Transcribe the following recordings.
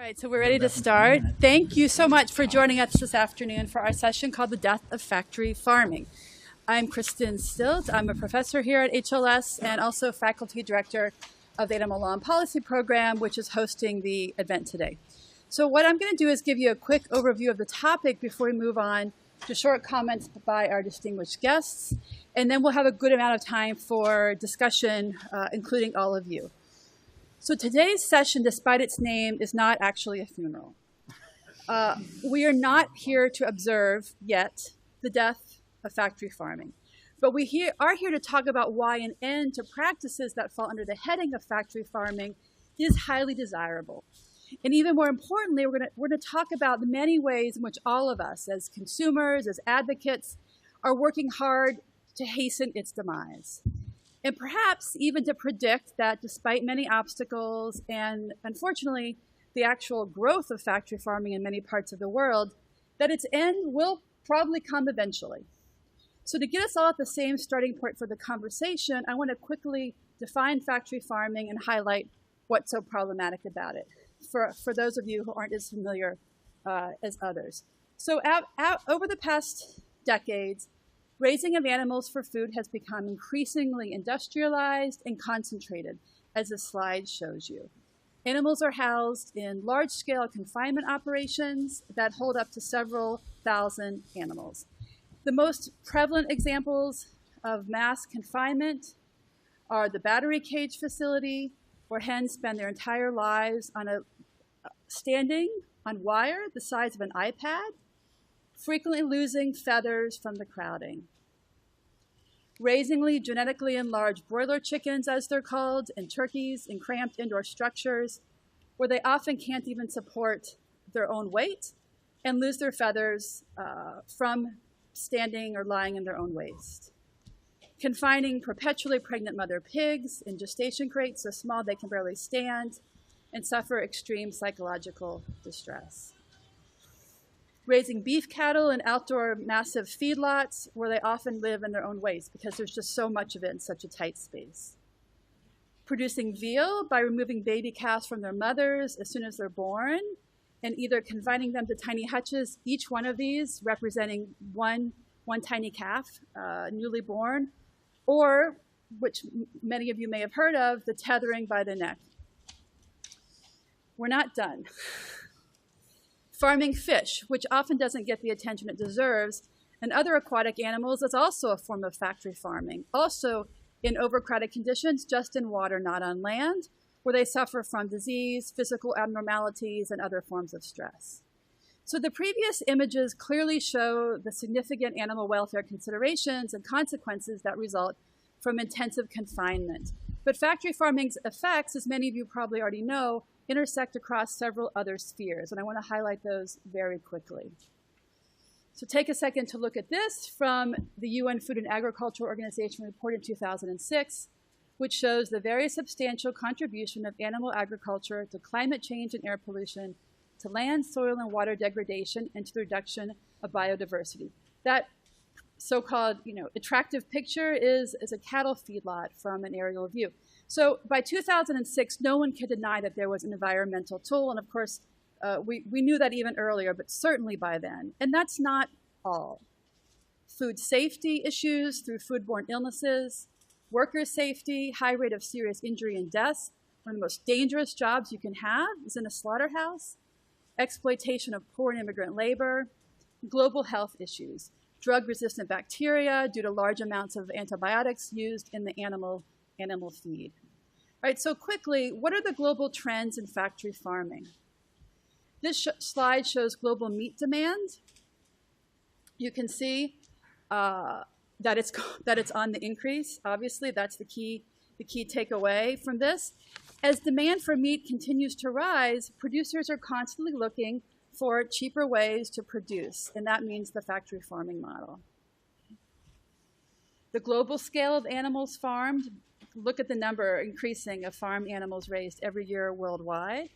right, so we're ready to start. Thank you so much for joining us this afternoon for our session called The Death of Factory Farming. I'm Kristen Stilt. I'm a professor here at HLS and also faculty director of the Animal Law and Policy program, which is hosting the event today. So what I'm going to do is give you a quick overview of the topic before we move on to short comments by our distinguished guests, and then we'll have a good amount of time for discussion, including all of you. So today's session, despite its name, is not actually a funeral. We are not here to observe yet the death of factory farming, but we are here to talk about why an end to practices that fall under the heading of factory farming is highly desirable. And even more importantly, we're going to talk about the many ways in which all of us as consumers, as advocates, are working hard to hasten its demise. And perhaps even to predict that despite many obstacles and, unfortunately, the actual growth of factory farming in many parts of the world, that its end will probably come eventually. So to get us all at the same starting point for the conversation, I want to quickly define factory farming and highlight what's so problematic about it for those of you who aren't as familiar as others. So over the past decades, raising of animals for food has become increasingly industrialized and concentrated, as the slide shows you. Animals are housed in large-scale confinement operations that hold up to several thousand animals. The most prevalent examples of mass confinement are the battery cage facility, where hens spend their entire lives standing on wire the size of an iPad, frequently losing feathers from the crowding. Raising genetically enlarged broiler chickens, as they're called, and turkeys in cramped indoor structures where they often can't even support their own weight and lose their feathers from standing or lying in their own waste. Confining perpetually pregnant mother pigs in gestation crates so small they can barely stand and suffer extreme psychological distress. Raising beef cattle in outdoor massive feedlots where they often live in their own waste because there's just so much of it in such a tight space. Producing veal by removing baby calves from their mothers as soon as they're born and either confining them to tiny hutches, each one of these representing one tiny calf, newly born, or, which many of you may have heard of, the tethering by the neck. We're not done. Farming fish, which often doesn't get the attention it deserves, and other aquatic animals is also a form of factory farming, also in overcrowded conditions, just in water, not on land, where they suffer from disease, physical abnormalities, and other forms of stress. So the previous images clearly show the significant animal welfare considerations and consequences that result from intensive confinement. But factory farming's effects, as many of you probably already know, intersect across several other spheres, and I want to highlight those very quickly. So take a second to look at this from the UN Food and Agriculture Organization report in 2006, which shows the very substantial contribution of animal agriculture to climate change and air pollution, to land, soil, and water degradation, and to the reduction of biodiversity. That so-called, attractive picture is a cattle feedlot from an aerial view. So by 2006, no one could deny that there was an environmental toll, and of course, we knew that even earlier, but certainly by then. And that's not all. Food safety issues through foodborne illnesses, worker safety, high rate of serious injury and deaths. One of the most dangerous jobs you can have is in a slaughterhouse. Exploitation of poor and immigrant labor, global health issues, drug-resistant bacteria due to large amounts of antibiotics used in the animal feed. All right, so quickly, what are the global trends in factory farming? This slide shows global meat demand. You can see that it's on the increase. Obviously, that's the key takeaway from this. As demand for meat continues to rise, producers are constantly looking for cheaper ways to produce, and that means the factory farming model. The global scale of animals farmed, look at the number increasing of farm animals raised every year worldwide.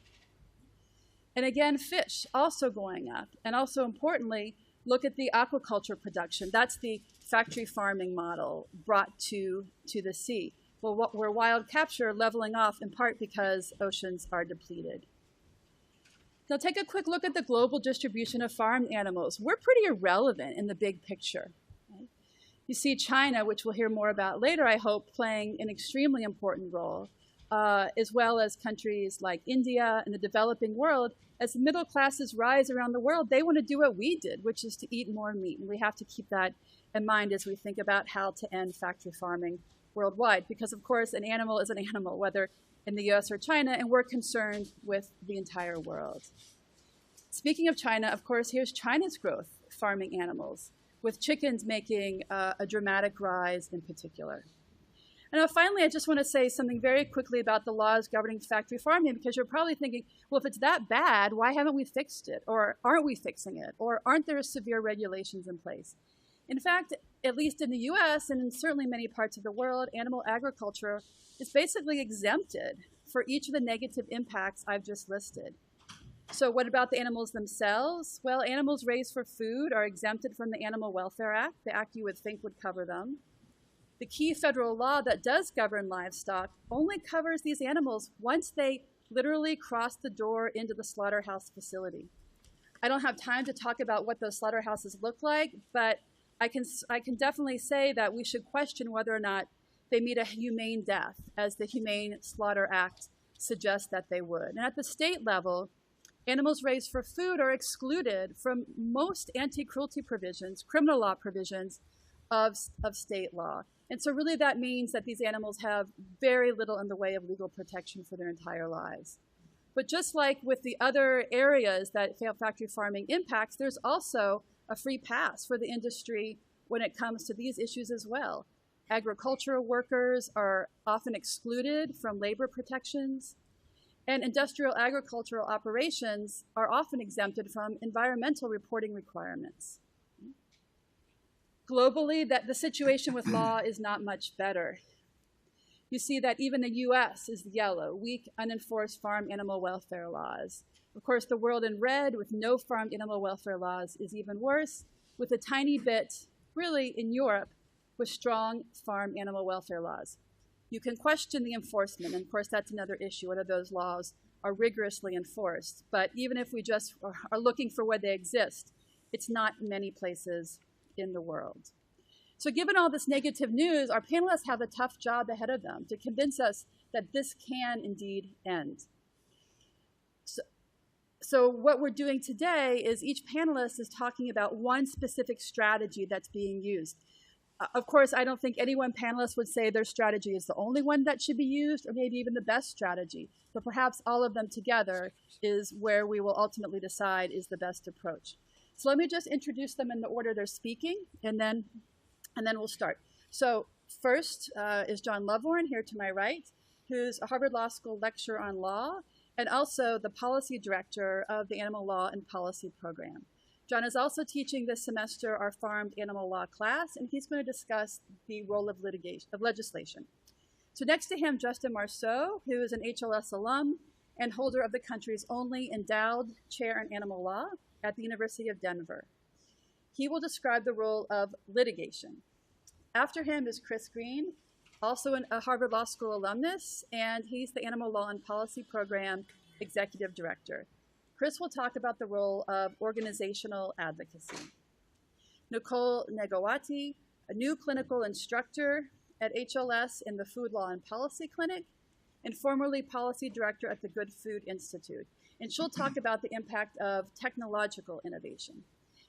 And again, fish also going up. And also importantly, look at the aquaculture production. That's the factory farming model brought to the sea. Well, where wild capture leveling off in part because oceans are depleted. Now take a quick look at the global distribution of farm animals. We're pretty irrelevant in the big picture. Right? You see China, which we'll hear more about later, I hope, playing an extremely important role, as well as countries like India and the developing world. As the middle classes rise around the world, they want to do what we did, which is to eat more meat. And we have to keep that in mind as we think about how to end factory farming worldwide. Because, of course, an animal is an animal, whether in the US or China, and we're concerned with the entire world. Speaking of China, of course, here's China's growth farming animals, with chickens making a dramatic rise in particular. And now finally, I just want to say something very quickly about the laws governing factory farming, because you're probably thinking, well, if it's that bad, why haven't we fixed it? Or aren't we fixing it? Or aren't there severe regulations in place? In fact, at least in the US and in certainly many parts of the world, animal agriculture is basically exempted for each of the negative impacts I've just listed. So what about the animals themselves? Well, animals raised for food are exempted from the Animal Welfare Act, the act you would think would cover them. The key federal law that does govern livestock only covers these animals once they literally cross the door into the slaughterhouse facility. I don't have time to talk about what those slaughterhouses look like, but I can definitely say that we should question whether or not they meet a humane death, as the Humane Slaughter Act suggests that they would. And at the state level, animals raised for food are excluded from most anti-cruelty provisions, criminal law provisions of state law. And so really that means that these animals have very little in the way of legal protection for their entire lives. But just like with the other areas that factory farming impacts, there's also a free pass for the industry when it comes to these issues as well. Agricultural workers are often excluded from labor protections, and industrial agricultural operations are often exempted from environmental reporting requirements. Globally, the situation with law is not much better. You see that even the US is yellow, weak, unenforced farm animal welfare laws. Of course, the world in red with no farm animal welfare laws is even worse, with a tiny bit, really, in Europe, with strong farm animal welfare laws. You can question the enforcement, and of course that's another issue, whether those laws are rigorously enforced. But even if we just are looking for where they exist, it's not in many places in the world. So given all this negative news, our panelists have a tough job ahead of them to convince us that this can indeed end. So what we're doing today is each panelist is talking about one specific strategy that's being used. Of course, I don't think any one panelist would say their strategy is the only one that should be used, or maybe even the best strategy, but perhaps all of them together is where we will ultimately decide is the best approach. So let me just introduce them in the order they're speaking, and then we'll start. So first is John Lovvorn, here to my right, who's a Harvard Law School lecturer on law, and also the policy director of the Animal Law and Policy Program. John is also teaching this semester our farmed animal law class, and he's going to discuss the role of legislation. So next to him, Justin Marceau, who is an HLS alum and holder of the country's only endowed chair in animal law at the University of Denver. He will describe the role of litigation. After him is Chris Green, also a Harvard Law School alumnus, and he's the Animal Law and Policy Program Executive Director. Chris will talk about the role of organizational advocacy. Nicole Negowetti, a new clinical instructor at HLS in the Food Law and Policy Clinic, and formerly policy director at the Good Food Institute. And she'll talk about the impact of technological innovation.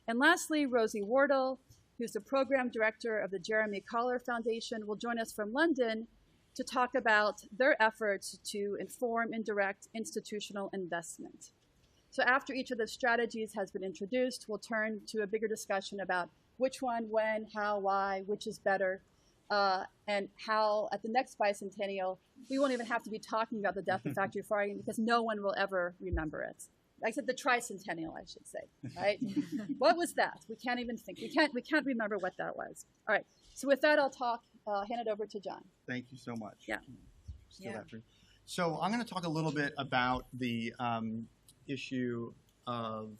And lastly, Rosie Wardle, who's the program director of the Jeremy Coller Foundation, will join us from London to talk about their efforts to inform and direct institutional investment. So after each of the strategies has been introduced, we'll turn to a bigger discussion about which one, when, how, why, which is better, and how at the next bicentennial, we won't even have to be talking about the death of factory farming because no one will ever remember it. I said the tricentennial, I should say, right? What was that? We can't even think. We can't remember what that was. All right, so with that, I'll hand it over to John. Thank you so much. Yeah. So I'm going to talk a little bit about the issue of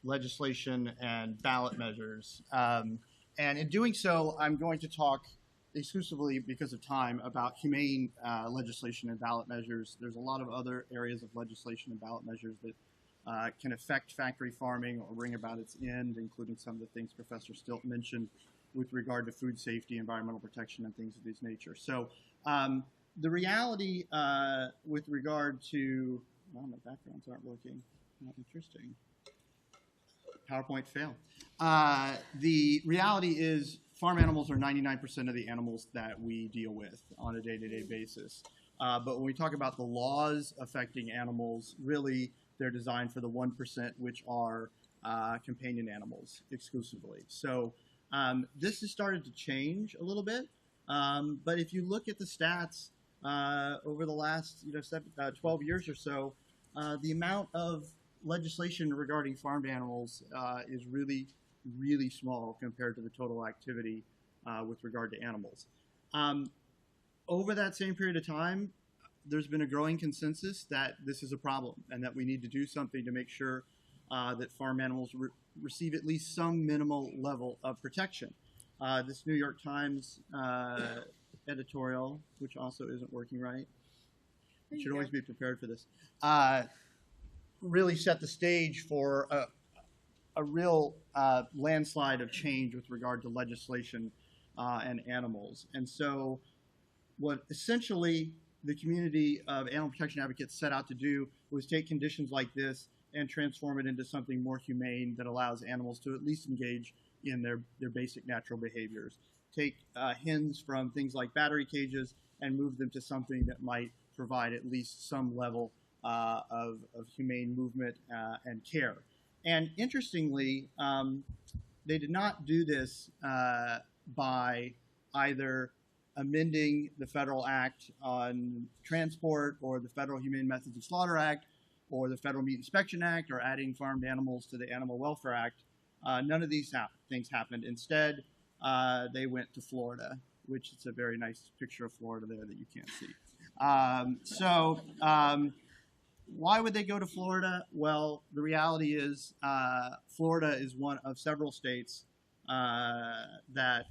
legislation and ballot measures. And in doing so, I'm going to talk exclusively, because of time, about humane legislation and ballot measures. There's a lot of other areas of legislation and ballot measures that can affect factory farming or bring about its end, including some of the things Professor Stilt mentioned with regard to food safety, environmental protection, and things of this nature. So the reality with regard to, well, my backgrounds aren't working. Not interesting. PowerPoint fail. The reality is farm animals are 99% of the animals that we deal with on a day-to-day basis. But when we talk about the laws affecting animals, really they're designed for the 1%, which are companion animals exclusively. So this has started to change a little bit. But if you look at the stats over the last 12 years or so, the amount of legislation regarding farmed animals is really, really small compared to the total activity with regard to animals. Over that same period of time, there's been a growing consensus that this is a problem and that we need to do something to make sure that farm animals receive at least some minimal level of protection. This New York Times editorial, which also isn't working right, you should always be prepared for this, really set the stage for a real landslide of change with regard to legislation and animals. And so what essentially the community of animal protection advocates set out to do was take conditions like this and transform it into something more humane that allows animals to at least engage in their basic natural behaviors. Take hens from things like battery cages and move them to something that might provide at least some level of humane movement and care. And interestingly, they did not do this by either amending the federal act on transport or the Federal Humane Methods of Slaughter Act or the Federal Meat Inspection Act or adding farmed animals to the Animal Welfare Act. None of these things happened. Instead, they went to Florida, which is a very nice picture of Florida there that you can't see. Why would they go to Florida? Well, the reality is Florida is one of several states that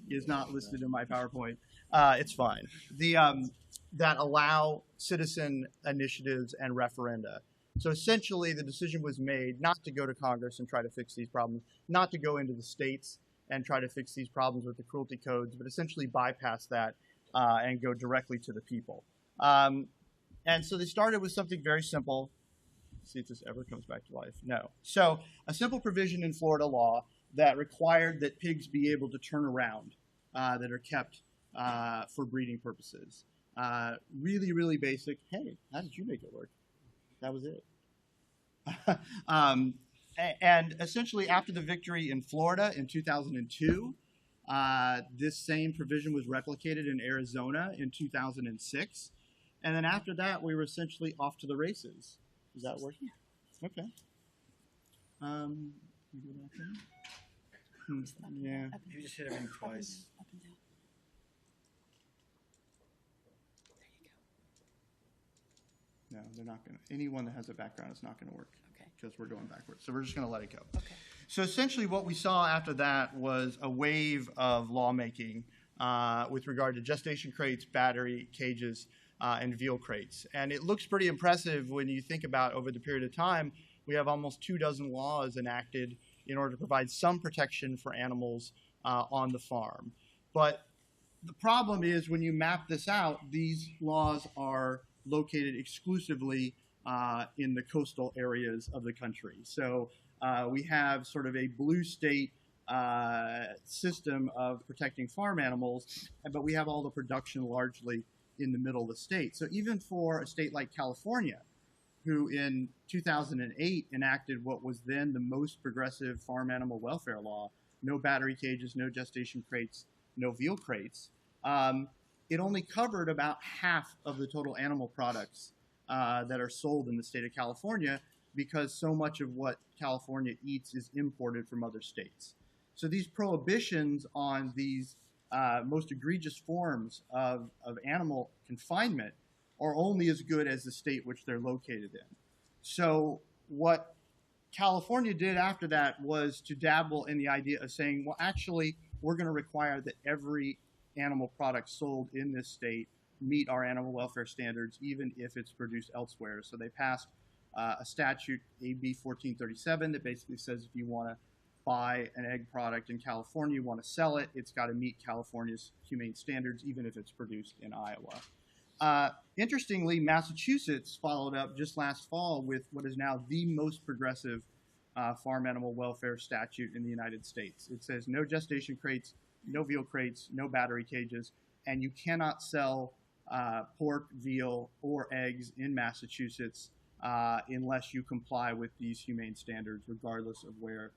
is not listed in my PowerPoint. It's fine. That allow citizen initiatives and referenda. So essentially, the decision was made not to go to Congress and try to fix these problems, not to go into the states and try to fix these problems with the cruelty codes, but essentially bypass that and go directly to the people. And so they started with something very simple. Let's see if this ever comes back to life. No. So a simple provision in Florida law that required that pigs be able to turn around that are kept for breeding purposes. Really, really basic. Hey, how did you make it work? That was it. And essentially, after the victory in Florida in 2002, this same provision was replicated in Arizona in 2006. And then after that, we were essentially off to the races. Is that working? Okay. Yeah. You just hit everything twice. Up and down. No, they're not going to. Anyone that has a background is not going to work. Okay. Because we're going backwards. So we're just going to let it go. Okay. So essentially what we saw after that was a wave of lawmaking with regard to gestation crates, battery cages, and veal crates. And it looks pretty impressive when you think about over the period of time, we have almost 24 laws enacted in order to provide some protection for animals on the farm. But the problem is when you map this out, these laws are located exclusively in the coastal areas of the country. So we have sort of a blue state system of protecting farm animals, but we have all the production largely in the middle of the state. So even for a state like California, who in 2008 enacted what was then the most progressive farm animal welfare law, no battery cages, no gestation crates, no veal crates, it only covered about half of the total animal products that are sold in the state of California because so much of what California eats is imported from other states. So these prohibitions on these most egregious forms of animal confinement are only as good as the state which they're located in. So what California did after that was to dabble in the idea of saying, well, actually, we're going to require that every animal product sold in this state meet our animal welfare standards, even if it's produced elsewhere. So they passed a statute, AB 1437, that basically says if you want to buy an egg product in California, you want to sell it, it's got to meet California's humane standards, even if it's produced in Iowa. Interestingly, Massachusetts followed up just last fall with what is now the most progressive farm animal welfare statute in the United States. It says no gestation crates, no veal crates, no battery cages, and you cannot sell pork, veal, or eggs in Massachusetts unless you comply with these humane standards, regardless of where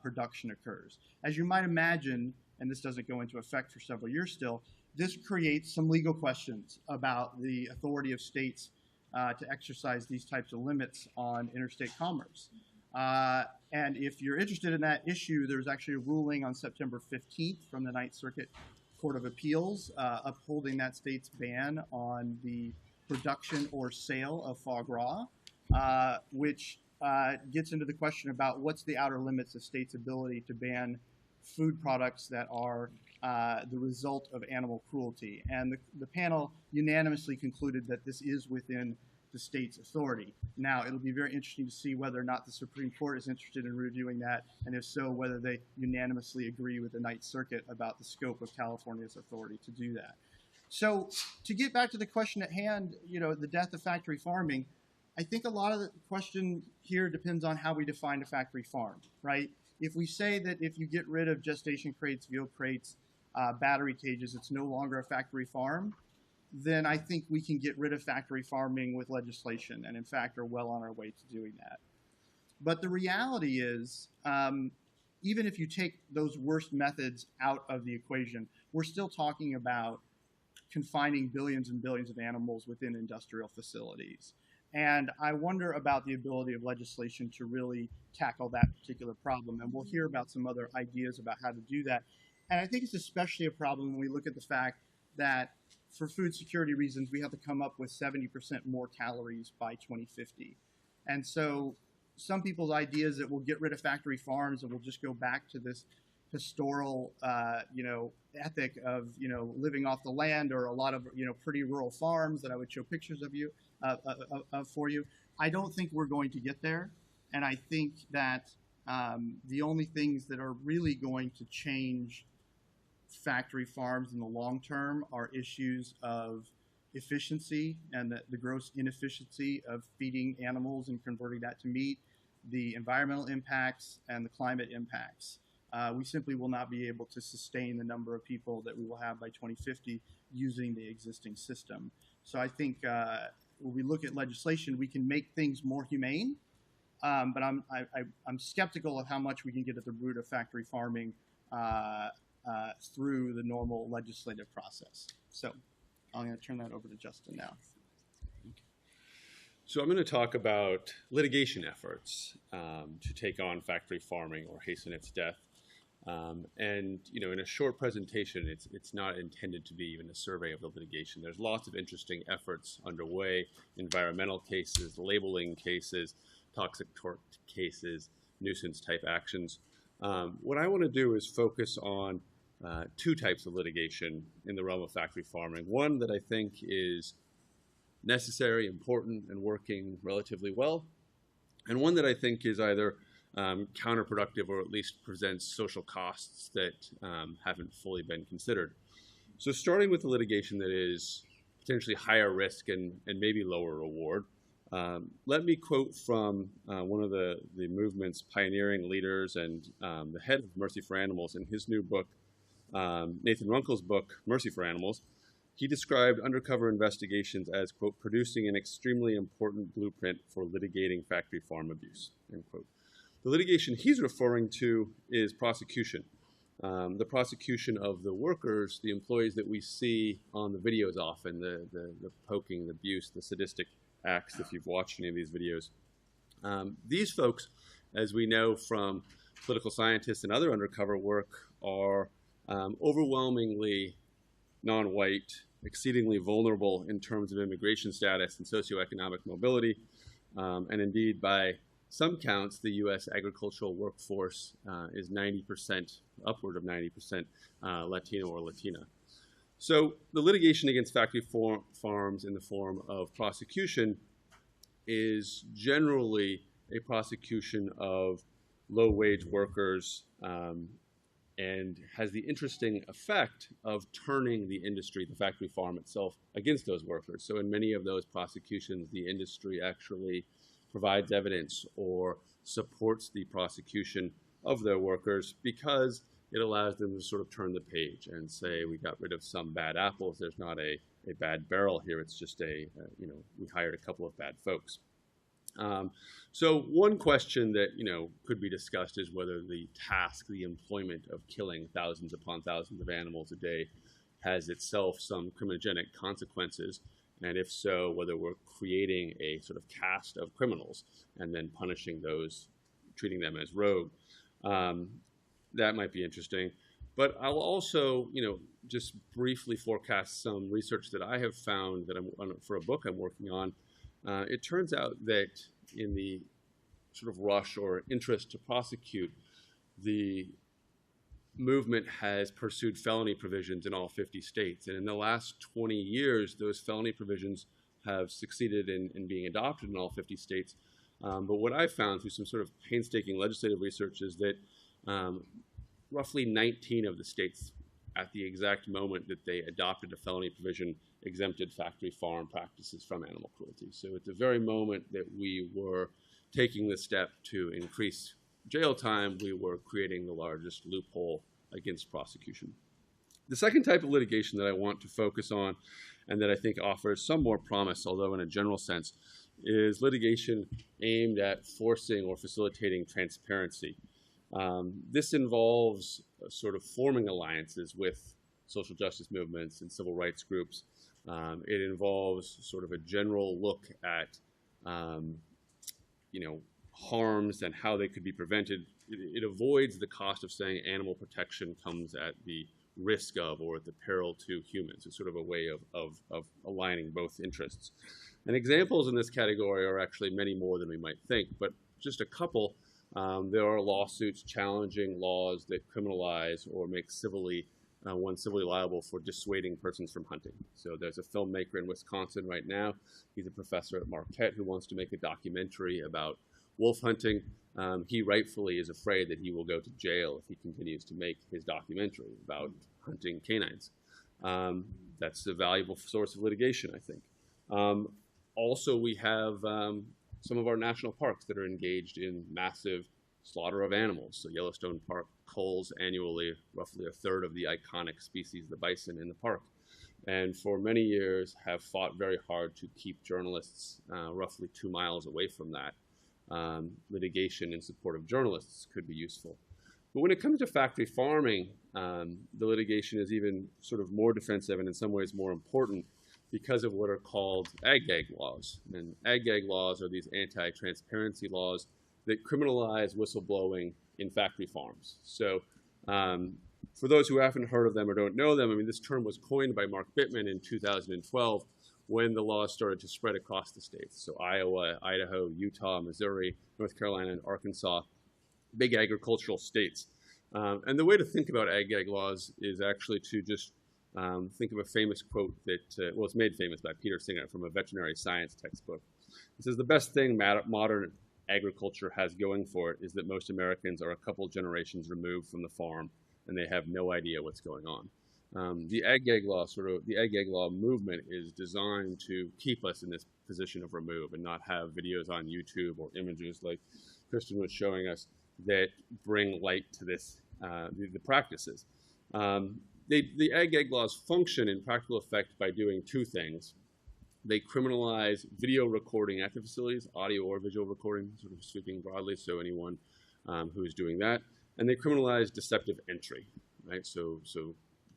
production occurs. As you might imagine, and this doesn't go into effect for several years still, this creates some legal questions about the authority of states to exercise these types of limits on interstate commerce. And if you're interested in that issue, there's actually a ruling on September 15th from the Ninth Circuit Court of Appeals upholding that state's ban on the production or sale of foie gras, which gets into the question about what's the outer limits of states' ability to ban food products that are the result of animal cruelty. And the panel unanimously concluded that this is within the state's authority. Now, it'll be very interesting to see whether or not the Supreme Court is interested in reviewing that, and if so, whether they unanimously agree with the Ninth Circuit about the scope of California's authority to do that. So to get back to the question at hand, the death of factory farming, I think a lot of the question here depends on how we define a factory farm, right? If we say that if you get rid of gestation crates, veal crates, battery cages, it's no longer a factory farm, then I think we can get rid of factory farming with legislation, and in fact are well on our way to doing that. But the reality is, even if you take those worst methods out of the equation, we're still talking about confining billions and billions of animals within industrial facilities. And I wonder about the ability of legislation to really tackle that particular problem. And we'll hear about some other ideas about how to do that. And I think it's especially a problem when we look at the fact that for food security reasons, we have to come up with 70% more calories by 2050. And so some people's ideas that we'll get rid of factory farms and we'll just go back to this historical, ethic of, living off the land, or a lot of, pretty rural farms that I would show pictures of for you. I don't think we're going to get there. And I think that the only things that are really going to change factory farms in the long term are issues of efficiency and the gross inefficiency of feeding animals and converting that to meat, the environmental impacts, and the climate impacts. We simply will not be able to sustain the number of people that we will have by 2050 using the existing system. So I think when we look at legislation, we can make things more humane, but I'm skeptical of how much we can get at the root of factory farming through the normal legislative process. So I'm going to turn that over to Justin now. So I'm going to talk about litigation efforts to take on factory farming or hasten its death. And in a short presentation, it's not intended to be even a survey of the litigation. There's lots of interesting efforts underway: environmental cases, labeling cases, toxic tort cases, nuisance type actions. What I want to do is focus on two types of litigation in the realm of factory farming. One that I think is necessary, important, and working relatively well, and one that I think is either counterproductive or at least presents social costs that haven't fully been considered. So starting with the litigation that is potentially higher risk and maybe lower reward, let me quote from one of the movement's pioneering leaders and the head of Mercy for Animals in his new book, Nathan Runkle's book, Mercy for Animals. He described Undercover Investigations as, quote, producing an extremely important blueprint for litigating factory farm abuse, end quote. The litigation he's referring to is prosecution. The prosecution of the workers, the employees that we see on the videos often, the poking, the abuse, the sadistic acts, if you've watched any of these videos. These folks, as we know from political scientists and other undercover work, are overwhelmingly non-white, exceedingly vulnerable in terms of immigration status and socioeconomic mobility, and indeed by some counts, the U.S. agricultural workforce is 90%, upward of 90% Latino or Latina. So the litigation against factory farms in the form of prosecution is generally a prosecution of low-wage workers and has the interesting effect of turning the industry, the factory farm itself, against those workers. So in many of those prosecutions, the industry actually provides evidence or supports the prosecution of their workers because it allows them to sort of turn the page and say, we got rid of some bad apples. There's not a bad barrel here. It's just we hired a couple of bad folks. So one question that, could be discussed is whether the task, the employment of killing thousands upon thousands of animals a day has itself some criminogenic consequences. And if so, whether we're creating a sort of caste of criminals and then punishing those, treating them as rogue. That might be interesting. But I'll also, just briefly forecast some research that I have found that for a book I'm working on. It turns out that in the sort of rush or interest to prosecute, the movement has pursued felony provisions in all 50 states. And in the last 20 years, those felony provisions have succeeded in being adopted in all 50 states. But what I found through some sort of painstaking legislative research is that roughly 19 of the states at the exact moment that they adopted a felony provision exempted factory farm practices from animal cruelty. So at the very moment that we were taking the step to increase jail time, we were creating the largest loophole against prosecution. The second type of litigation that I want to focus on and that I think offers some more promise, although in a general sense, is litigation aimed at forcing or facilitating transparency. This involves sort of forming alliances with social justice movements and civil rights groups. It involves sort of a general look at, harms and how they could be prevented. It avoids the cost of saying animal protection comes at the risk of or at the peril to humans. It's sort of a way of aligning both interests. And examples in this category are actually many more than we might think, but just a couple. There are lawsuits challenging laws that criminalize or make one civilly liable for dissuading persons from hunting. So there's a filmmaker in Wisconsin right now. He's a professor at Marquette who wants to make a documentary about wolf hunting. He rightfully is afraid that he will go to jail if he continues to make his documentary about hunting canines. That's a valuable source of litigation, I think. Also, we have some of our national parks that are engaged in massive slaughter of animals. So Yellowstone Park culls annually roughly a third of the iconic species, the bison, in the park. And for many years have fought very hard to keep journalists roughly 2 miles away from that. Litigation in support of journalists could be useful. But when it comes to factory farming, the litigation is even sort of more defensive and in some ways more important because of what are called ag-gag laws. And ag-gag laws are these anti-transparency laws that criminalize whistleblowing in factory farms. So for those who haven't heard of them or don't know them, I mean, this term was coined by Mark Bittman in 2012 when the laws started to spread across the states. So Iowa, Idaho, Utah, Missouri, North Carolina, and Arkansas, big agricultural states. And the way to think about ag-gag laws is actually to just think of a famous quote that, well, it's made famous by Peter Singer from a veterinary science textbook. It says, the best thing modern agriculture has going for it is that most Americans are a couple generations removed from the farm and they have no idea what's going on. The ag-gag law movement is designed to keep us in this position of remove and not have videos on YouTube or images like Kristen was showing us that bring light to this, the practices. The ag-gag laws function in practical effect by doing two things. They criminalize video recording at the facilities, audio or visual recording, sort of speaking broadly, so anyone who is doing that. And they criminalize deceptive entry, right? So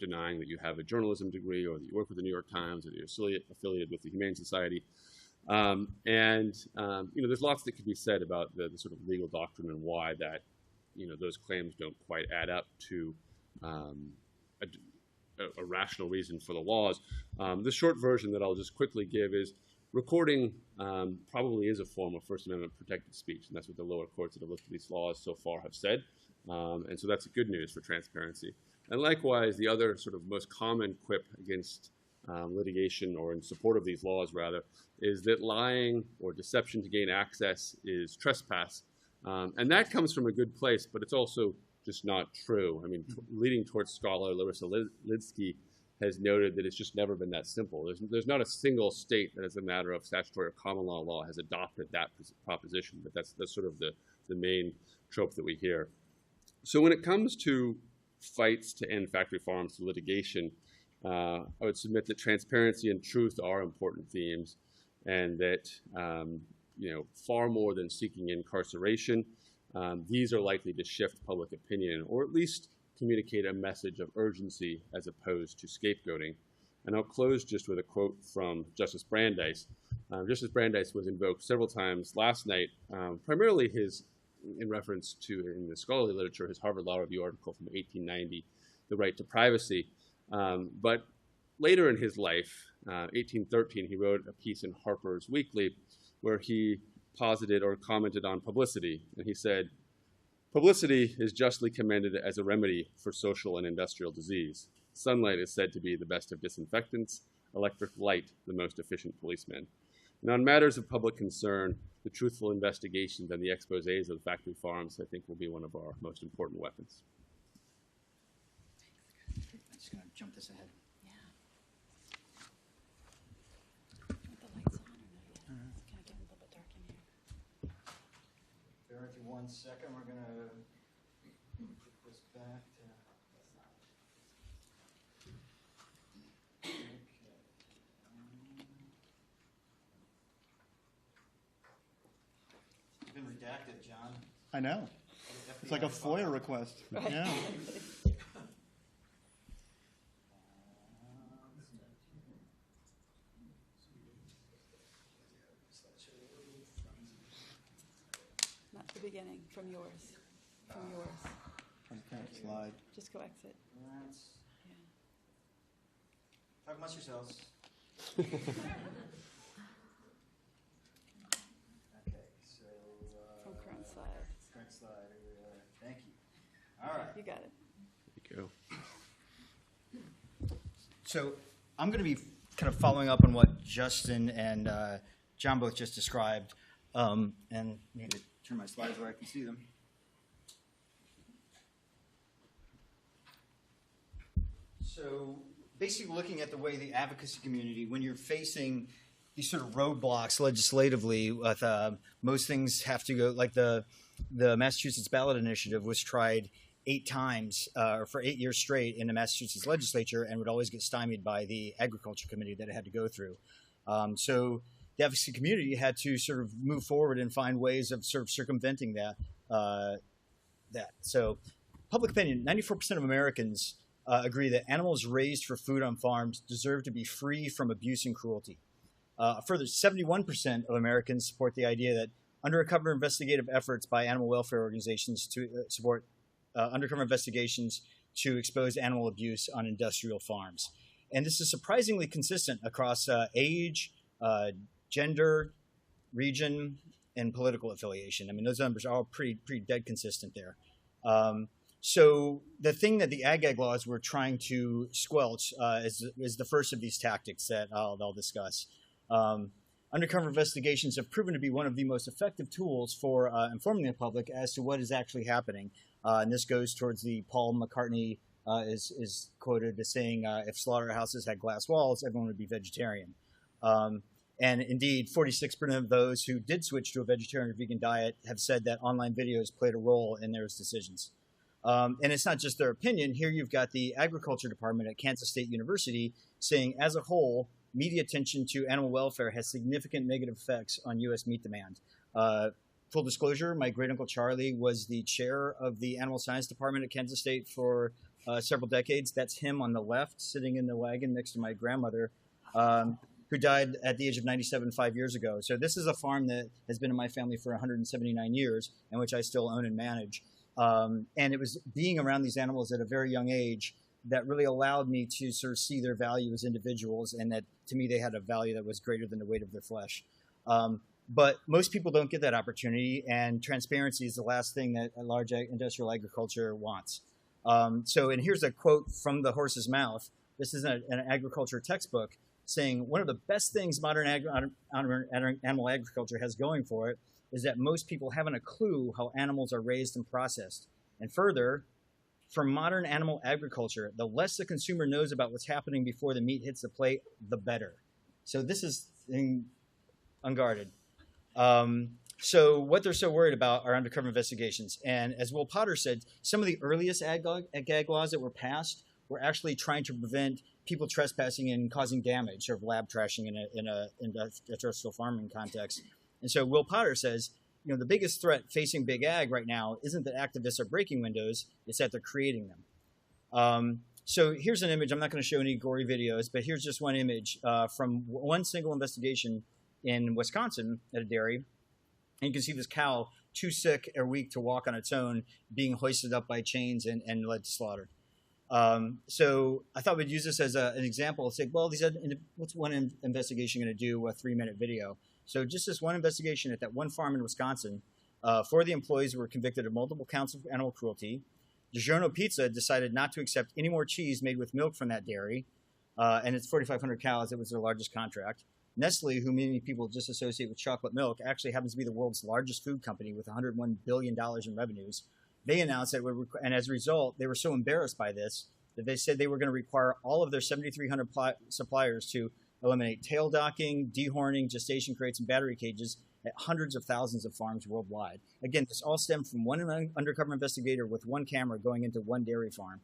denying that you have a journalism degree or that you work with the New York Times or that you're affiliated with the Humane Society. There's lots that could be said about the sort of legal doctrine and why that, those claims don't quite add up to a rational reason for the laws. The short version that I'll just quickly give is recording probably is a form of First Amendment protected speech, and that's what the lower courts that have looked at these laws so far have said. And so that's good news for transparency. And likewise, the other sort of most common quip against litigation, or in support of these laws rather, is that lying or deception to gain access is trespass. And that comes from a good place, but it's also just not true. I mean, leading towards scholar Larissa Lidsky has noted that it's just never been that simple. There's not a single state that, as a matter of statutory or common law has adopted that proposition, but that's sort of the main trope that we hear. So when it comes to fights to end factory farms through litigation, I would submit that transparency and truth are important themes, and that far more than seeking incarceration, these are likely to shift public opinion, or at least communicate a message of urgency as opposed to scapegoating. And I'll close just with a quote from Justice Brandeis. Justice Brandeis was invoked several times last night, primarily in reference to, in the scholarly literature, his Harvard Law Review article from 1890, The Right to Privacy. But later in his life, 1813, he wrote a piece in Harper's Weekly where he posited or commented on publicity. And he said, "Publicity is justly commended as a remedy for social and industrial disease. Sunlight is said to be the best of disinfectants, electric light the most efficient policeman. And on matters of public concern, the truthful investigations and the exposés of factory farms, I think, will be one of our most important weapons." I'm just going to jump this ahead. Yeah. With the lights on or not yet? It's kind of getting a little bit dark in here. Bear with you 1 second. We're going to put this back to... Okay. You've been redacted, John. I know. It's like a FOIA request. Right. Yeah. Not the beginning, from yours. From yours. Okay, slide. Just go exit. That's... Yeah. Talk amongst yourselves. Okay, so... From current slide. Current slide, here we are. Thank you. All right. You got it. There you go. So I'm going to be kind of following up on what Justin and John both just described, and need to turn my slides where I can see them. So basically looking at the way the advocacy community, when you're facing these sort of roadblocks legislatively, with most things have to go, like the Massachusetts Ballot Initiative was tried 8 times for 8 years straight in the Massachusetts legislature and would always get stymied by the Agriculture Committee that it had to go through. So the advocacy community had to sort of move forward and find ways of sort of circumventing that. So public opinion, 94% of Americans agree that animals raised for food on farms deserve to be free from abuse and cruelty. Further, 71% of Americans support the idea that undercover investigative efforts by animal welfare organizations to support undercover investigations to expose animal abuse on industrial farms. And this is surprisingly consistent across age, gender, region, and political affiliation. I mean, those numbers are all pretty dead consistent there. So the thing that the Gag Laws were trying to squelch is the first of these tactics that I'll discuss. Undercover investigations have proven to be one of the most effective tools for informing the public as to what is actually happening. And this goes towards the Paul McCartney is quoted as saying, if slaughterhouses had glass walls, everyone would be vegetarian. And indeed, 46% of those who did switch to a vegetarian or vegan diet have said that online videos played a role in those decisions. And it's not just their opinion. Here you've got the Agriculture Department at Kansas State University saying, as a whole, media attention to animal welfare has significant negative effects on U.S. meat demand. Full disclosure, my great-uncle Charlie was the chair of the Animal Science Department at Kansas State for several decades. That's him on the left, sitting in the wagon next to my grandmother, who died at the age of 97 5 years ago. So this is a farm that has been in my family for 179 years, and which I still own and manage. And it was being around these animals at a very young age that really allowed me to sort of see their value as individuals, and that to me they had a value that was greater than the weight of their flesh. But most people don't get that opportunity, and transparency is the last thing that a large industrial agriculture wants. And here's a quote from the horse's mouth. this is an agriculture textbook saying one of the best things modern animal agriculture has going for it is that most people haven't a clue how animals are raised and processed. And further, for modern animal agriculture, the less the consumer knows about what's happening before the meat hits the plate, the better. So this is unguarded. So what they're so worried about are undercover investigations. And as Will Potter said, some of the earliest gag laws that were passed were actually trying to prevent people trespassing and causing damage, sort of lab trashing in a industrial farming context. And so Will Potter says, you know, the biggest threat facing big ag right now isn't that activists are breaking windows, it's that they're creating them. So here's an image. I'm not going to show any gory videos, but here's just one image from one single investigation in Wisconsin at a dairy. And you can see this cow, too sick or weak to walk on its own, being hoisted up by chains and led to slaughter. So I thought we'd use this as an example. Say, well, what's one investigation going to do with a 3-minute video? So just this one investigation at that one farm in Wisconsin, 4 of the employees were convicted of multiple counts of animal cruelty. DiGiorno Pizza decided not to accept any more cheese made with milk from that dairy, and it's 4,500 cows. It was their largest contract. Nestle, who many people just associate with chocolate milk, actually happens to be the world's largest food company with $101 billion in revenues. They announced that, and as a result, they were so embarrassed by this that they said they were going to require all of their 7,300 suppliers to eliminate tail docking, dehorning, gestation crates, and battery cages at hundreds of thousands of farms worldwide. Again, this all stemmed from one undercover investigator with one camera going into one dairy farm.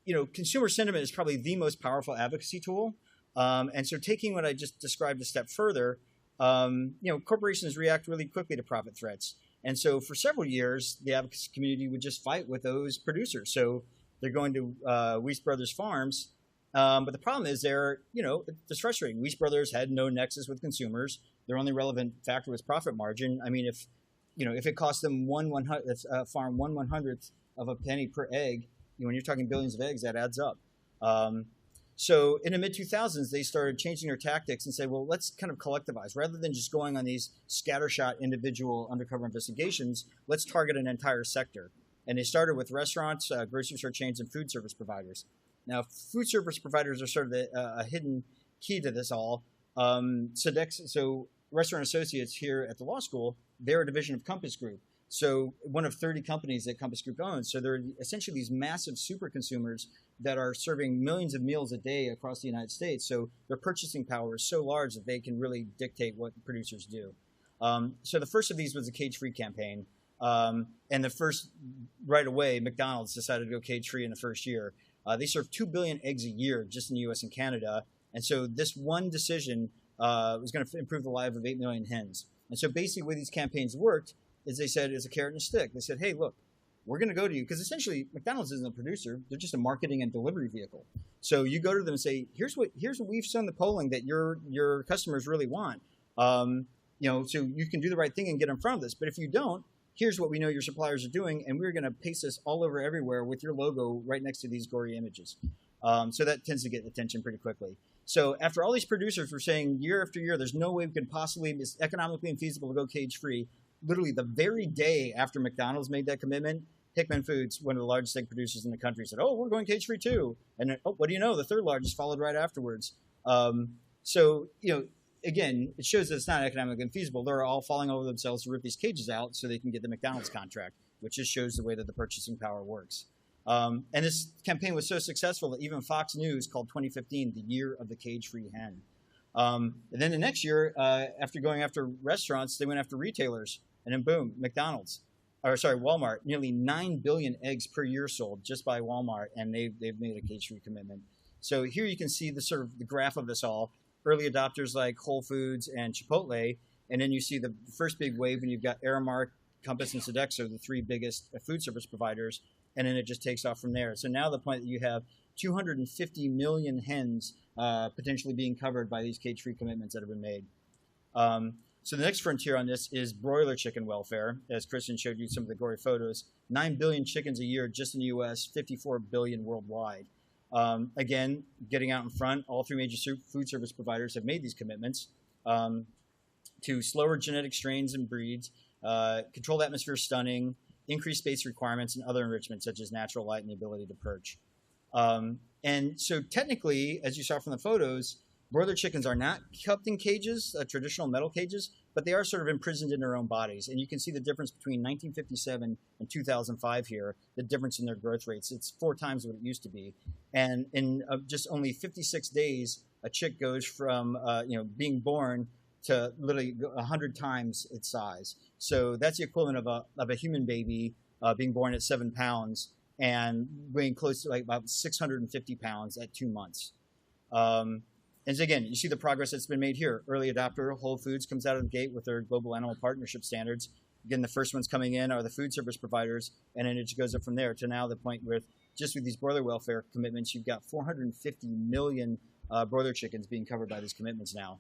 You know, consumer sentiment is probably the most powerful advocacy tool. And so taking what I just described a step further, you know, corporations react really quickly to profit threats. And so for several years, the advocacy community would just fight with those producers. So they're going to Weiss Brothers farms. But the problem is you know, it's frustrating. Weiss Brothers had no nexus with consumers. Their only relevant factor was profit margin. I mean, if it cost them farm 1/100th of a penny per egg, you know, when you're talking billions of eggs, that adds up. So in the mid-2000s, they started changing their tactics and said, well, let's kind of collectivize. Rather than just going on these scattershot individual undercover investigations, let's target an entire sector. And they started with restaurants, grocery store chains, and food service providers. Now, food service providers are sort of a hidden key to this all. So Restaurant Associates here at the law school, they're a division of Compass Group. So one of 30 companies that Compass Group owns. So they're essentially these massive super consumers that are serving millions of meals a day across the United States. So their purchasing power is so large that they can really dictate what producers do. So the first of these was the cage-free campaign. And the first, right away, McDonald's decided to go cage-free in the first year. They serve 2 billion eggs a year just in the U.S. and Canada. And so this one decision was going to improve the lives of 8 million hens. And so basically the way these campaigns worked is they said it's a carrot and a stick. They said, hey, look, we're going to go to you. Because essentially McDonald's isn't a producer. They're just a marketing and delivery vehicle. So you go to them and say, here's what we've shown the polling that your customers really want. You know, so you can do the right thing and get in front of this. But if you don't, here's what we know your suppliers are doing, and we're going to paste this all over everywhere with your logo right next to these gory images. So that tends to get attention pretty quickly. So after all these producers were saying year after year, there's no way we could possibly, it's economically infeasible to go cage-free, literally the very day after McDonald's made that commitment, Hickman Foods, one of the largest egg producers in the country, said, oh, we're going cage-free too. And then, oh, what do you know? The third largest followed right afterwards. So, you know, again, it shows that it's not economically infeasible. They're all falling over themselves to rip these cages out so they can get the McDonald's contract, which just shows the way that the purchasing power works. And this campaign was so successful that even Fox News called 2015 the year of the cage-free hen. And then the next year, after going after restaurants, they went after retailers. And then boom, Walmart, nearly 9 billion eggs per year sold just by Walmart, and they've made a cage-free commitment. So here you can see the sort of the graph of this all. Early adopters like Whole Foods and Chipotle, and then you see the first big wave when you've got Aramark, Compass, and Sodexo, the 3 biggest food service providers, and then it just takes off from there. So now the point that you have 250 million hens potentially being covered by these cage-free commitments that have been made. So the next frontier on this is broiler chicken welfare. As Kristen showed you some of the gory photos, 9 billion chickens a year just in the U.S., 54 billion worldwide. Again, getting out in front, all 3 major food service providers have made these commitments to slower genetic strains and breeds, controlled atmosphere stunning, increased space requirements, and other enrichments such as natural light and the ability to perch. And so technically, as you saw from the photos, broiler chickens are not kept in cages, traditional metal cages, but they are sort of imprisoned in their own bodies. And you can see the difference between 1957 and 2005 here, the difference in their growth rates. It's 4 times what it used to be. And in just only 56 days, a chick goes from being born to literally 100 times its size. So that's the equivalent of a human baby being born at 7 pounds and weighing close to like about 650 pounds at 2 months. And so again, you see the progress that's been made here. Early adopter, Whole Foods comes out of the gate with their global animal partnership standards. Again, the first ones coming in are the food service providers, and then it just goes up from there to now the point with just with these broiler welfare commitments, you've got 450 million broiler chickens being covered by these commitments now.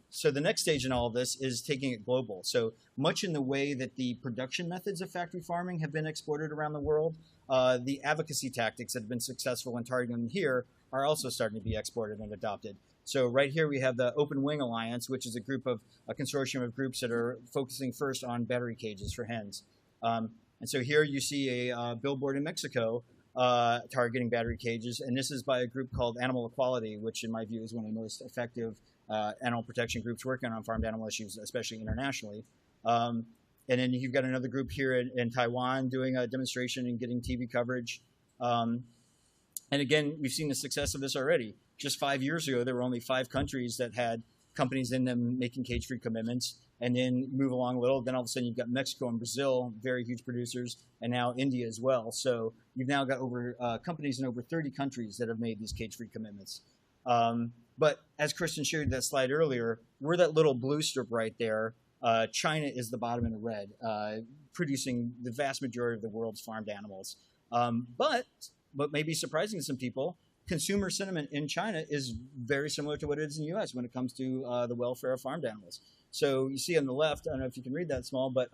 So the next stage in all of this is taking it global. So much in the way that the production methods of factory farming have been exported around the world, the advocacy tactics that have been successful in targeting them here are also starting to be exported and adopted. So right here we have the Open Wing Alliance, which is a consortium of groups that are focusing first on battery cages for hens. And so here you see a billboard in Mexico targeting battery cages, and this is by a group called Animal Equality, which in my view is one of the most effective animal protection groups working on farmed animal issues, especially internationally. And then you've got another group here in Taiwan doing a demonstration and getting TV coverage. And again, we've seen the success of this already. Just 5 years ago, there were only 5 countries that had companies in them making cage-free commitments. And then move along a little, then all of a sudden you've got Mexico and Brazil, very huge producers, and now India as well. So you've now got over companies in over 30 countries that have made these cage-free commitments. But as Kristen showed that slide earlier, we're that little blue strip right there. China is the bottom in the red, producing the vast majority of the world's farmed animals. But what may be surprising to some people, consumer sentiment in China is very similar to what it is in the U.S. when it comes to the welfare of farmed animals. So you see on the left, I don't know if you can read that small, but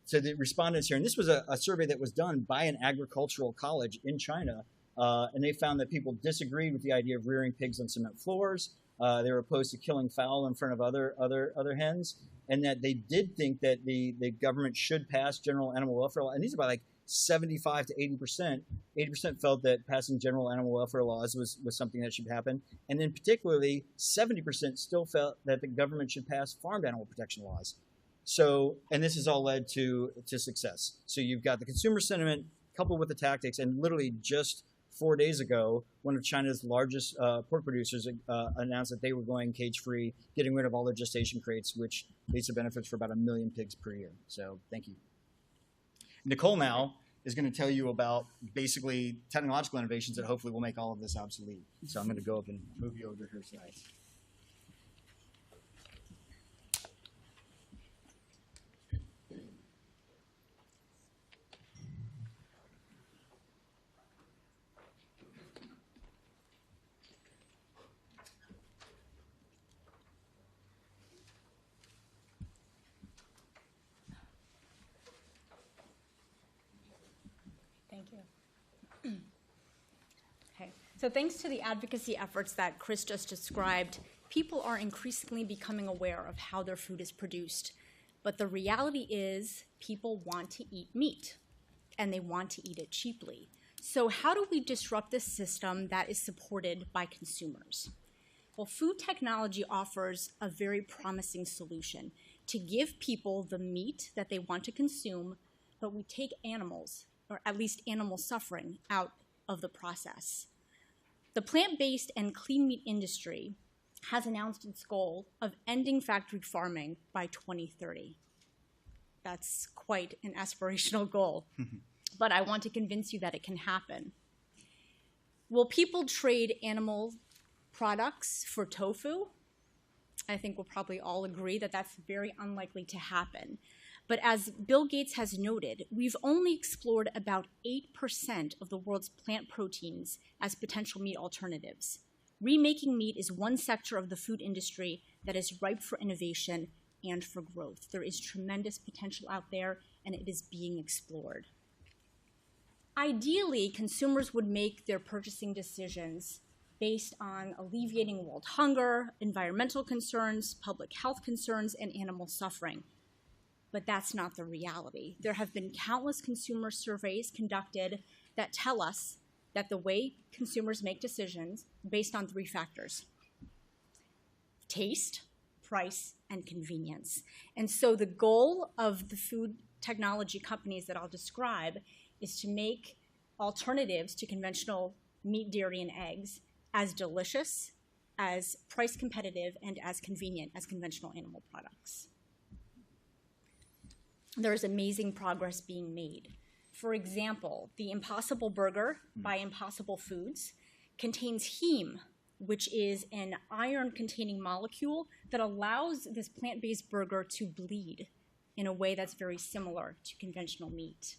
so the respondents here, and this was a survey that was done by an agricultural college in China, and they found that people disagreed with the idea of rearing pigs on cement floors. They were opposed to killing fowl in front of other hens, and that they did think that the government should pass general animal welfare law. And these are by like 75 to 80%. 80% felt that passing general animal welfare laws was something that should happen. And then particularly 70% still felt that the government should pass farmed animal protection laws. So, and this has all led to success. So you've got the consumer sentiment coupled with the tactics, and literally just 4 days ago, one of China's largest pork producers announced that they were going cage-free, getting rid of all their gestation crates, which leads to benefits for about 1 million pigs per year. So thank you. Nicole now is going to tell you about basically technological innovations that hopefully will make all of this obsolete. So I'm going to go up and move you over to her side. Thank you. Okay, so thanks to the advocacy efforts that Chris just described, people are increasingly becoming aware of how their food is produced. But the reality is people want to eat meat, and they want to eat it cheaply. So how do we disrupt this system that is supported by consumers? Well, food technology offers a very promising solution to give people the meat that they want to consume, but we take animals, or at least animal suffering, out of the process. The plant-based and clean meat industry has announced its goal of ending factory farming by 2030. That's quite an aspirational goal, but I want to convince you that it can happen. Will people trade animal products for tofu? I think we'll probably all agree that that's very unlikely to happen. But as Bill Gates has noted, we've only explored about 8% of the world's plant proteins as potential meat alternatives. Remaking meat is one sector of the food industry that is ripe for innovation and for growth. There is tremendous potential out there, and it is being explored. Ideally, consumers would make their purchasing decisions based on alleviating world hunger, environmental concerns, public health concerns, and animal suffering. but that's not the reality. There have been countless consumer surveys conducted that tell us that the way consumers make decisions based on 3 factors: taste, price, and convenience. And so the goal of the food technology companies that I'll describe is to make alternatives to conventional meat, dairy, and eggs as delicious, as price competitive, and as convenient as conventional animal products. There's amazing progress being made. For example, the Impossible Burger by Impossible Foods contains heme, which is an iron-containing molecule that allows this plant-based burger to bleed in a way that's very similar to conventional meat.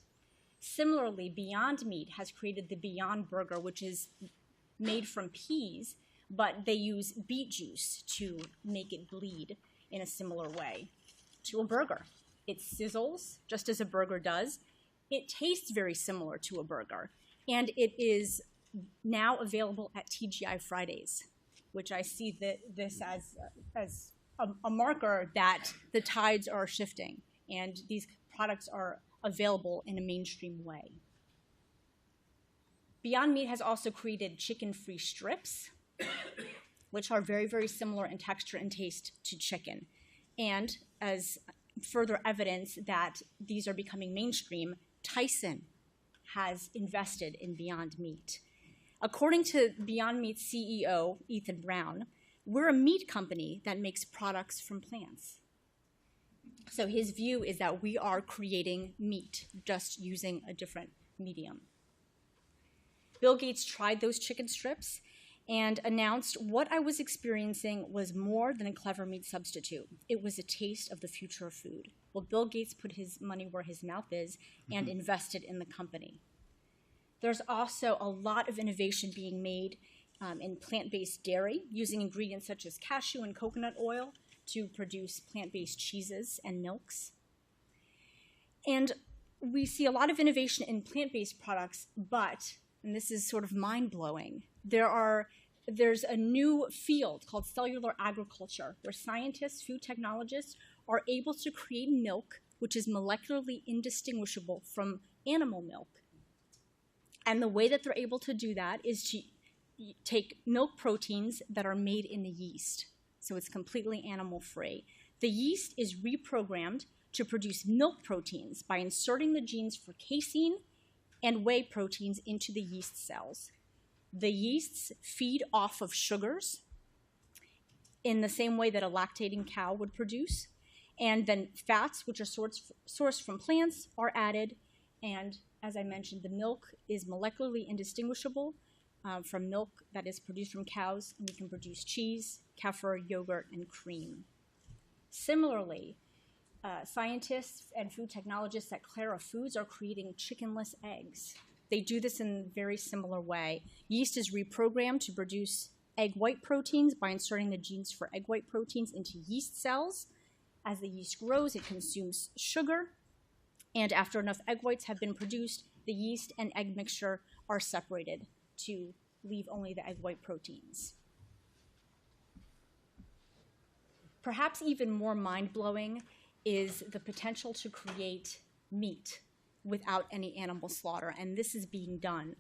Similarly, Beyond Meat has created the Beyond Burger, which is made from peas, but they use beet juice to make it bleed in a similar way to a burger. It sizzles just as a burger does. It tastes very similar to a burger, and it is now available at TGI Fridays, which I see this as a marker that the tides are shifting, and these products are available in a mainstream way. Beyond Meat has also created chicken-free strips, which are very, very similar in texture and taste to chicken. And as further evidence that these are becoming mainstream, Tyson has invested in Beyond Meat. According to Beyond Meat's CEO, Ethan Brown, we're a meat company that makes products from plants. So his view is that we are creating meat, just using a different medium. Bill Gates tried those chicken strips and announced what I was experiencing was more than a clever meat substitute. It was a taste of the future of food. Well, Bill Gates put his money where his mouth is and invested in the company. There's also a lot of innovation being made in plant-based dairy, using ingredients such as cashew and coconut oil to produce plant-based cheeses and milks. And we see a lot of innovation in plant-based products, but, and this is sort of mind-blowing, there's a new field called cellular agriculture, where scientists, food technologists, are able to create milk which is molecularly indistinguishable from animal milk. And the way that they're able to do that is to take milk proteins that are made in the yeast. So it's completely animal-free. The yeast is reprogrammed to produce milk proteins by inserting the genes for casein and whey proteins into the yeast cells. The yeasts feed off of sugars in the same way that a lactating cow would produce, and then fats, which are sourced from plants, are added, and as I mentioned, the milk is molecularly indistinguishable from milk that is produced from cows, and we can produce cheese, kefir, yogurt, and cream. Similarly, scientists and food technologists at Clara Foods are creating chickenless eggs. They do this in a very similar way. Yeast is reprogrammed to produce egg white proteins by inserting the genes for egg white proteins into yeast cells. As the yeast grows, it consumes sugar, and after enough egg whites have been produced, the yeast and egg mixture are separated to leave only the egg white proteins. Perhaps even more mind-blowing is the potential to create meat without any animal slaughter, and this is being done.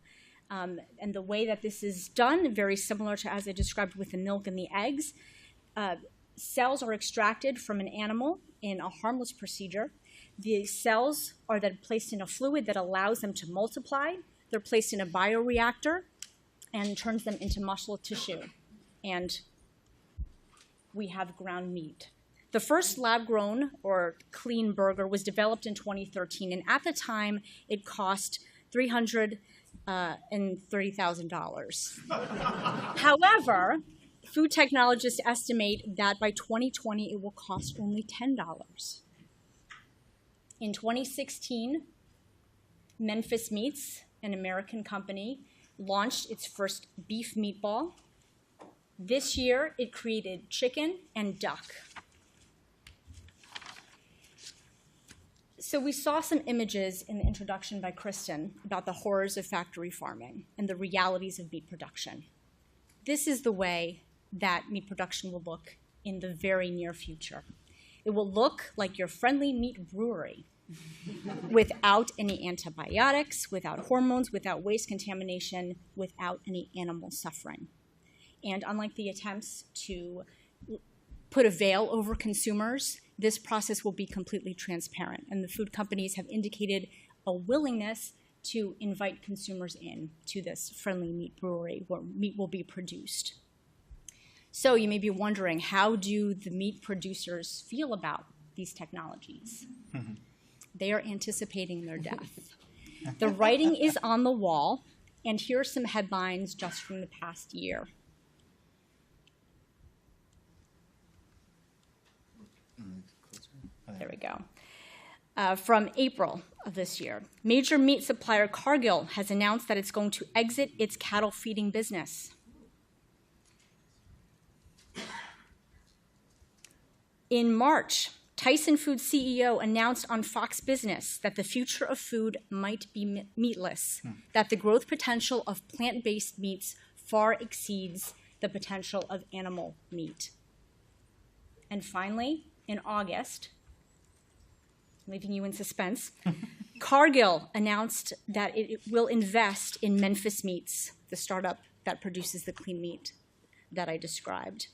And the way that this is done, very similar to as I described with the milk and the eggs, cells are extracted from an animal in a harmless procedure. The cells are then placed in a fluid that allows them to multiply. They're placed in a bioreactor and turns them into muscle tissue. And we have ground meat. The first lab-grown or clean burger was developed in 2013, and at the time, it cost $330,000. However, food technologists estimate that by 2020, it will cost only $10. In 2016, Memphis Meats, an American company, launched its first beef meatball. This year, it created chicken and duck. So we saw some images in the introduction by Kristen about the horrors of factory farming and the realities of meat production. This is the way that meat production will look in the very near future. It will look like your friendly meat brewery without any antibiotics, without hormones, without waste contamination, without any animal suffering. And unlike the attempts to put a veil over consumers, this process will be completely transparent. And the food companies have indicated a willingness to invite consumers in to this friendly meat brewery where meat will be produced. So you may be wondering, how do the meat producers feel about these technologies? They are anticipating their death. The writing is on the wall, and here are some headlines just from the past year. There we go. From April of this year, major meat supplier Cargill has announced that it's going to exit its cattle feeding business. In March, Tyson Foods CEO announced on Fox Business that the future of food might be meatless, that the growth potential of plant-based meats far exceeds the potential of animal meat. And finally, in August, leaving you in suspense, Cargill announced that it will invest in Memphis Meats, the startup that produces the clean meat that I described.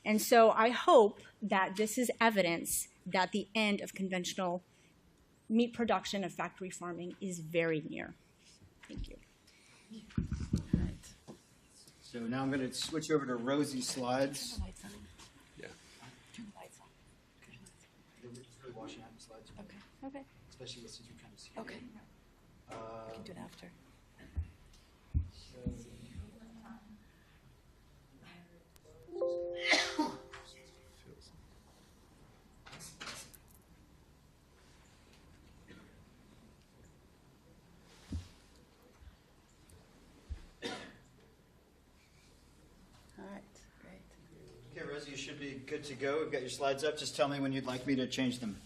And so I hope that this is evidence that the end of conventional meat production of factory farming is very near. Thank you. So now I'm going to switch over to Rosie's slides. Yeah. Turn the lights on. Really washing out the slides. Okay. Okay. Especially since we're trying to see. Okay. You can do it after. All right. Great. Okay, Rosie, you should be good to go. We've got your slides up. Just tell me when you'd like me to change them.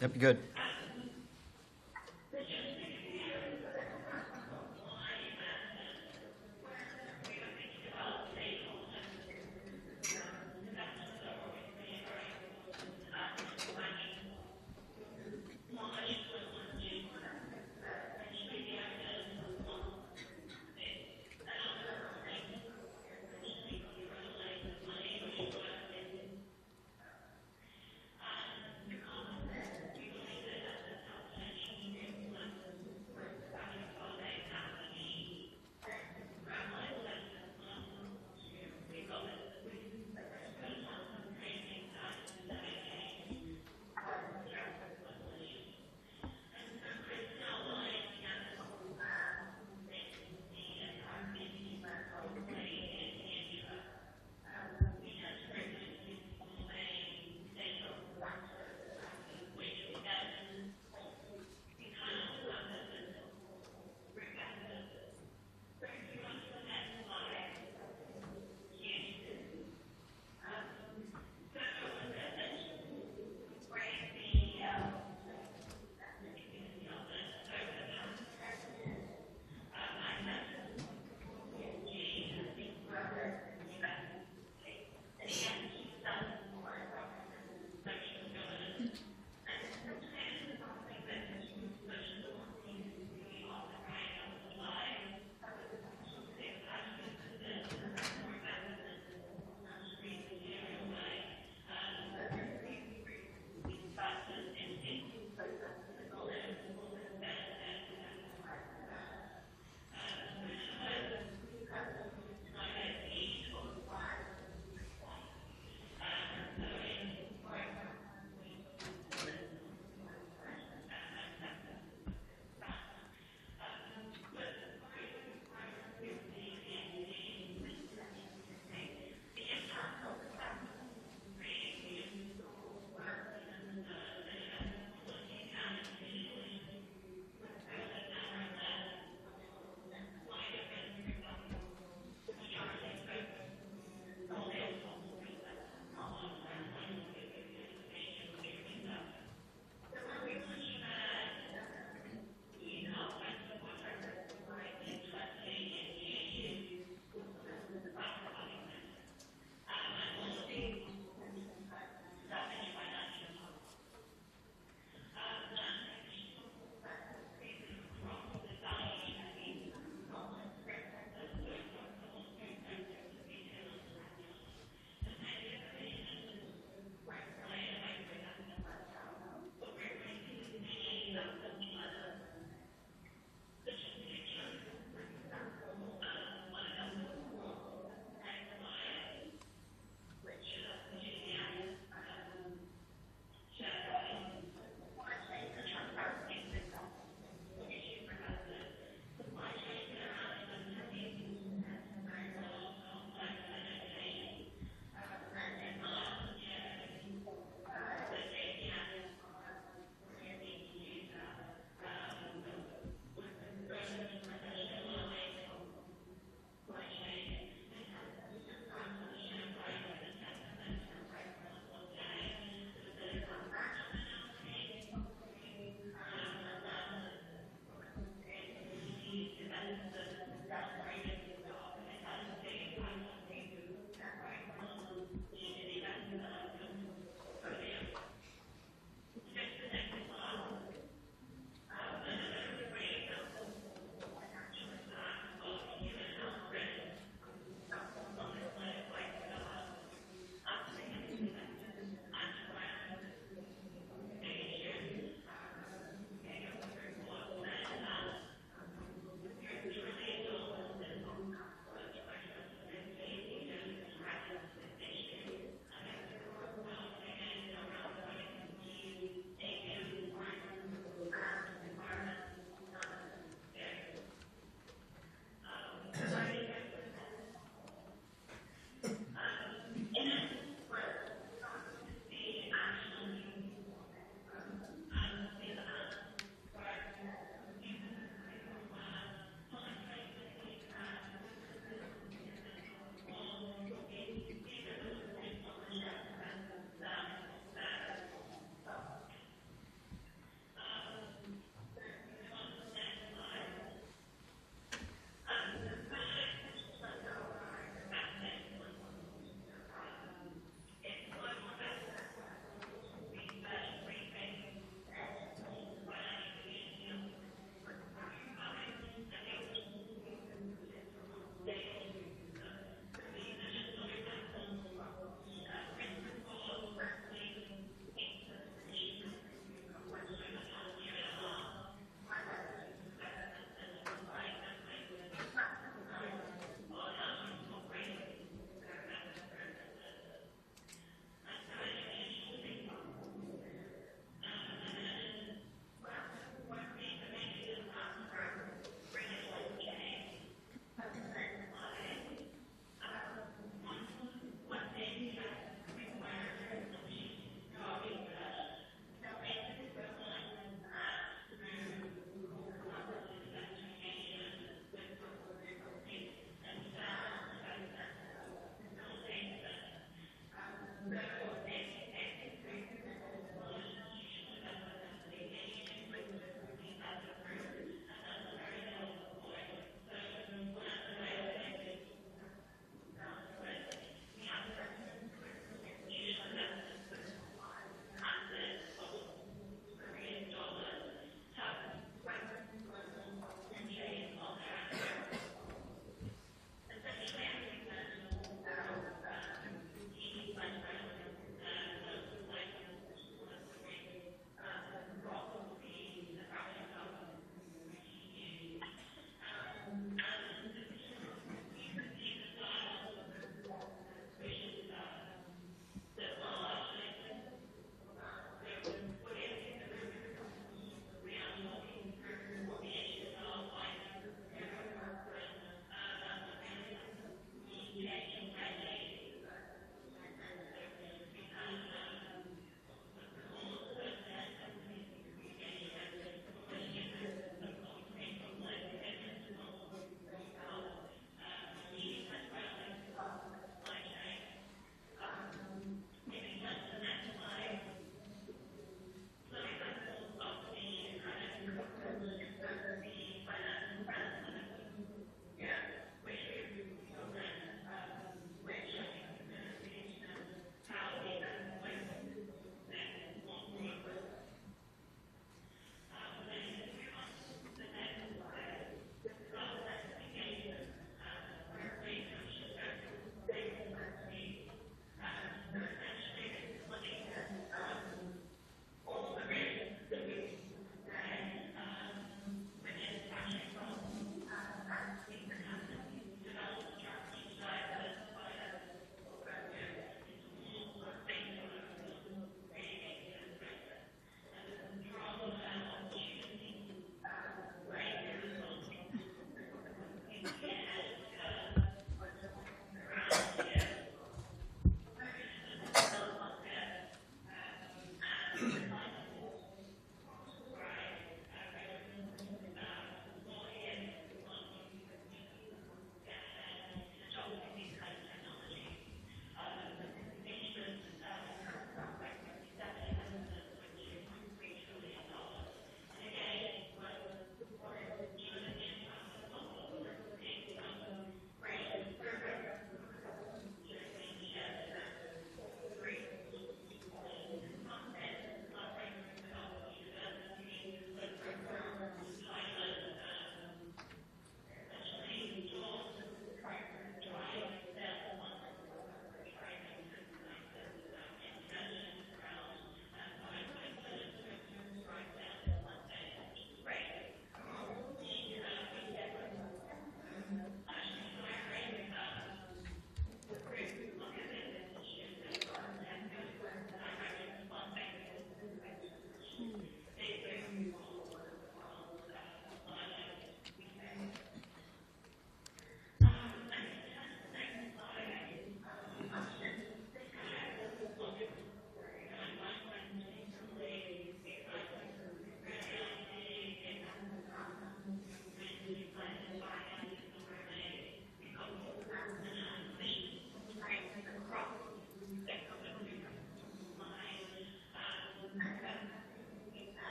Yep, good.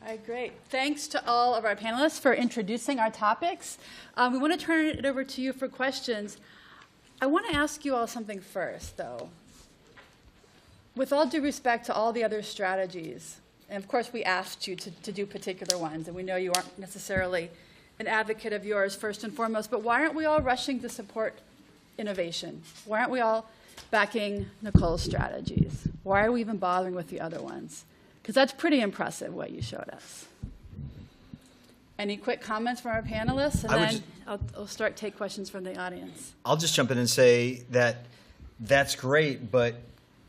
right, great. Thanks to all of our panelists for introducing our topics. We want to turn it over to you for questions. I want to ask you all something first, though. With all due respect to all the other strategies, and of course we asked you to do particular ones, and we know you aren't necessarily an advocate of yours first and foremost, but why aren't we all rushing to support innovation? Why aren't we all backing Nicole's strategies? Why are we even bothering with the other ones? Because that's pretty impressive what you showed us. Any quick comments from our panelists? And then I'll start take questions from the audience. I'll just jump in and say that that's great, but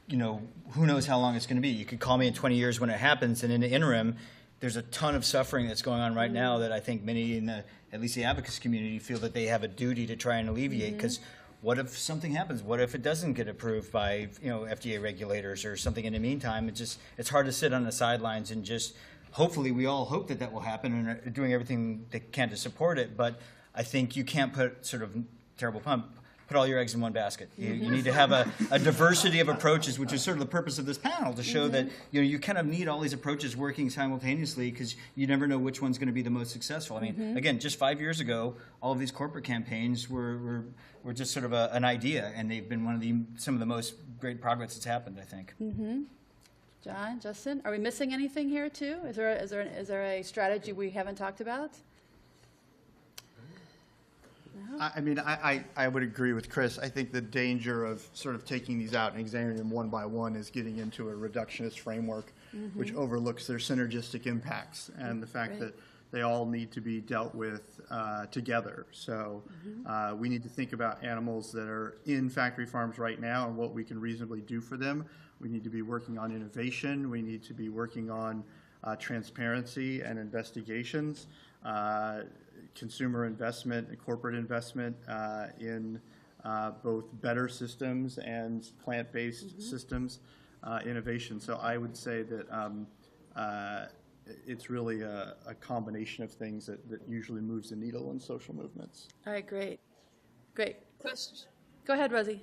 you know, who knows how long it's going to be. You could call me in 20 years when it happens, and in the interim, there's a ton of suffering that's going on right now that I think many in the, at least the advocacy community, feel that they have a duty to try and alleviate. Because what if something happens? What if it doesn't get approved by, you know, FDA regulators or something in the meantime? It's hard to sit on the sidelines and just, hopefully we all hope that that will happen and are doing everything they can to support it. But I think you can't put, sort of terrible pun, put all your eggs in one basket. You need to have a diversity of approaches, which is sort of the purpose of this panel, to show that you kind of need all these approaches working simultaneously, because you never know which one's going to be the most successful. I mean, again, just 5 years ago, all of these corporate campaigns were just sort of an idea, and they've been some of the most great progress that's happened, I think. John, Justin, are we missing anything here too? Is there a strategy we haven't talked about? I mean, I would agree with Chris. I think the danger of sort of taking these out and examining them one by one is getting into a reductionist framework, which overlooks their synergistic impacts and the fact that they all need to be dealt with together. So we need to think about animals that are in factory farms right now and what we can reasonably do for them. We need to be working on innovation. We need to be working on transparency and investigations. Consumer investment and corporate investment in both better systems and plant-based systems, innovation. So I would say that it's really a combination of things that usually moves the needle in social movements. All right, great. Great. Questions? Go ahead, Rosie.